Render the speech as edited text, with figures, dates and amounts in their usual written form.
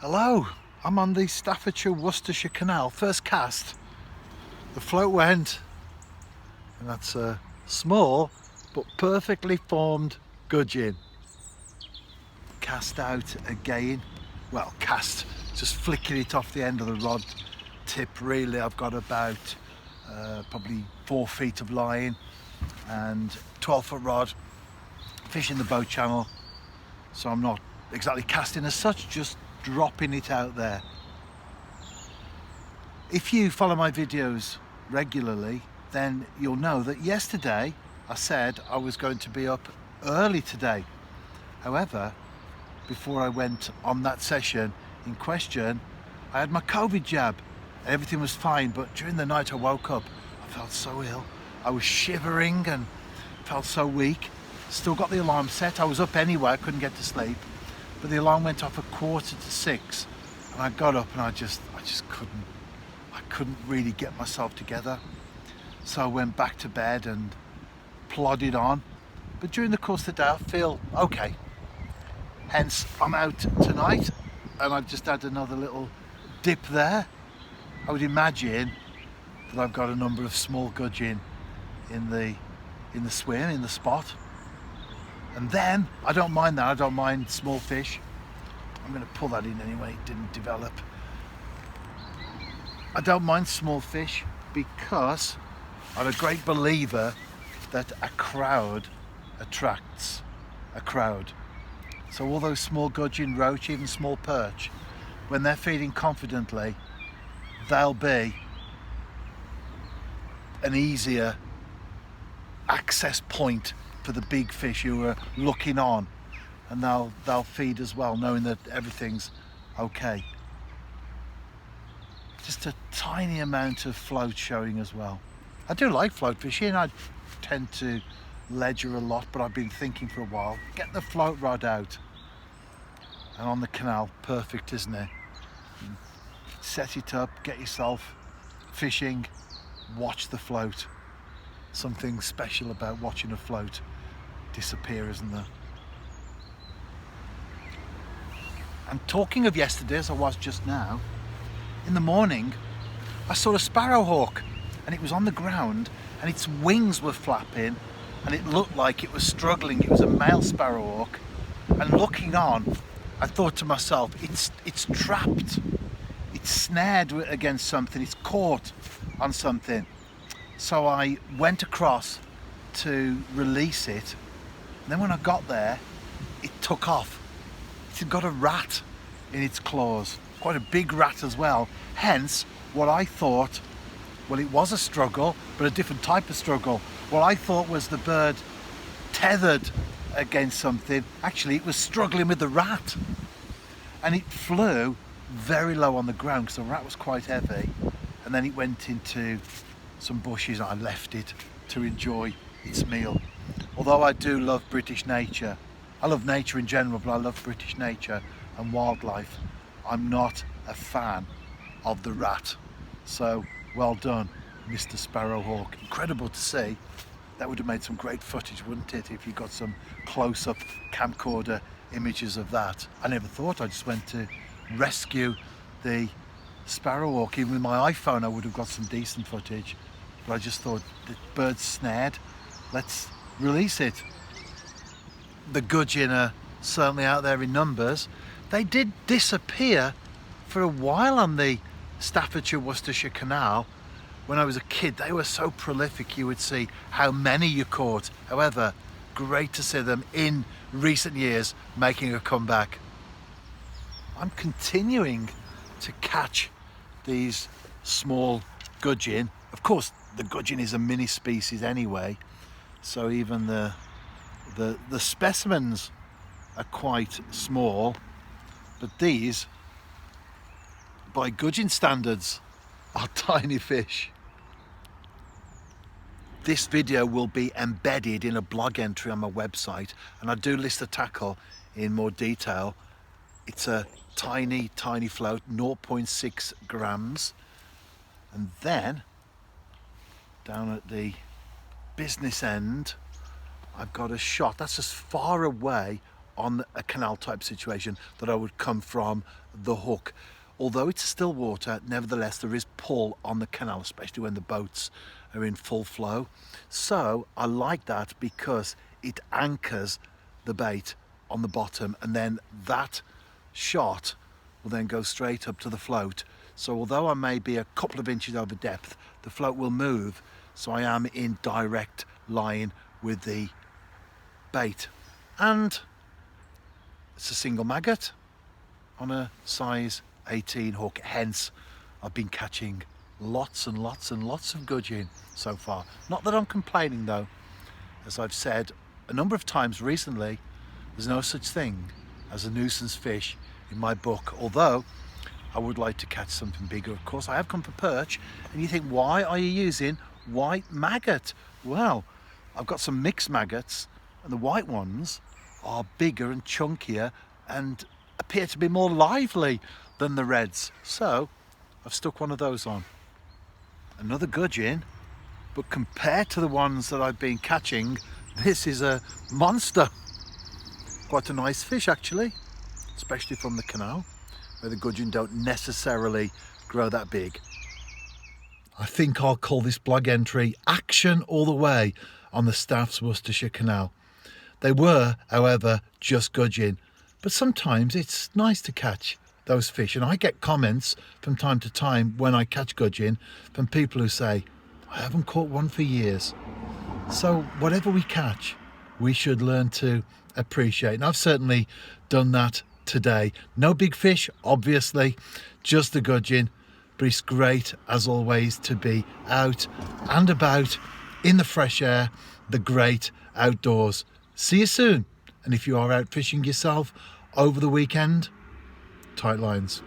Hello, I'm on the Staffordshire-Worcestershire Canal, first cast. The float went, and that's a small but perfectly formed gudgeon. Cast out again, well, cast, just flicking it off the end of the rod tip. Really, I've got about probably 4 feet of line and 12-foot rod, fishing the boat channel, so I'm not exactly casting as such, just dropping it out there. If you follow my videos regularly, then you'll know that yesterday I said I was going to be up early today. However, before I went on that session in question, I had my COVID jab and everything was fine, but during the night I woke up, I felt so ill. I was shivering and felt so weak. Still got the alarm set. I was up anyway, I couldn't get to sleep. But the alarm went off at 5:45 and I got up and I just couldn't really get myself together. So I went back to bed and plodded on. But during the course of the day I feel okay. Hence I'm out tonight and I've just had another little dip there. I would imagine that I've got a number of small gudgeon in the swim, in the spot. And then, I don't mind that, I don't mind small fish. I'm going to pull that in anyway, it didn't develop. I don't mind small fish because I'm a great believer that a crowd attracts a crowd. So all those small gudgeon, roach, even small perch, when they're feeding confidently, they'll be an easier access point for the big fish who are looking on, and they'll feed as well, knowing that everything's okay. Just a tiny amount of float showing as well. I do like float fishing. I tend to ledger a lot, but I've been thinking for a while, get the float rod out. And on the canal, perfect, isn't it? Set it up, get yourself fishing, watch the float. Something special about watching a float disappear, isn't there? And talking of yesterday, as I was just now, in the morning I saw a sparrowhawk and it was on the ground and its wings were flapping and it looked like it was struggling. It was a male sparrowhawk, and looking on I thought to myself, it's trapped, it's snared against something, it's caught on something. So I went across to release it, and then when I got there, it took off. It had got a rat in its claws, quite a big rat as well. Hence, what I thought, well, it was a struggle, but a different type of struggle. What I thought was the bird tethered against something. Actually, it was struggling with the rat. And it flew very low on the ground because the rat was quite heavy. And then it went into some bushes and I left it to enjoy its meal. Although I do love British nature, I love nature in general, but I love British nature and wildlife, I'm not a fan of the rat. So well done, Mr. Sparrowhawk. Incredible to see. That would have made some great footage, wouldn't it, if you got some close-up camcorder images of that. I never thought. I just went to rescue the sparrowhawk. Even with my iPhone I would have got some decent footage, but I just thought the bird's snared, let's release it. The gudgeon are certainly out there in numbers. They did disappear for a while on the Staffordshire-Worcestershire Canal. When I was a kid, they were so prolific, you would see how many you caught. However, great to see them in recent years making a comeback. I'm continuing to catch these small gudgeon. Of course, the gudgeon is a mini species anyway, so even the specimens are quite small, but these, by gudgeon standards, are tiny fish. This video will be embedded in a blog entry on my website, and I do list the tackle in more detail. It's a tiny float, 0.6 grams. And then down at the business end I've got a shot that's as far away on a canal type situation that I would come from the hook. Although it's still water, nevertheless there is pull on the canal, especially when the boats are in full flow. So I like that because it anchors the bait on the bottom, and then that shot will then go straight up to the float. So although I may be a couple of inches over depth, the float will move, so I am in direct line with the bait. And it's a single maggot on a size 18 hook, hence I've been catching lots and lots and lots of gudgeon so far. Not that I'm complaining though. As I've said a number of times recently, there's no such thing as a nuisance fish in my book, although I would like to catch something bigger. Of course, I have come for perch, and you think, why are you using white maggot? Well, I've got some mixed maggots, and the white ones are bigger and chunkier and appear to be more lively than the reds. So I've stuck one of those on. Another gudgeon, but compared to the ones that I've been catching, this is a monster. Quite a nice fish actually, especially from the canal, where the gudgeon don't necessarily grow that big. I think I'll call this blog entry Action All the Way on the Staff's Worcestershire Canal. They were, however, just gudgeon, but sometimes it's nice to catch those fish, and I get comments from time to time when I catch gudgeon from people who say, I haven't caught one for years. So whatever we catch, we should learn to appreciate, and I've certainly done that today. No big fish, obviously, just the gudgeon, but it's great as always to be out and about in the fresh air, the great outdoors. See you soon, and if you are out fishing yourself over the weekend, tight lines.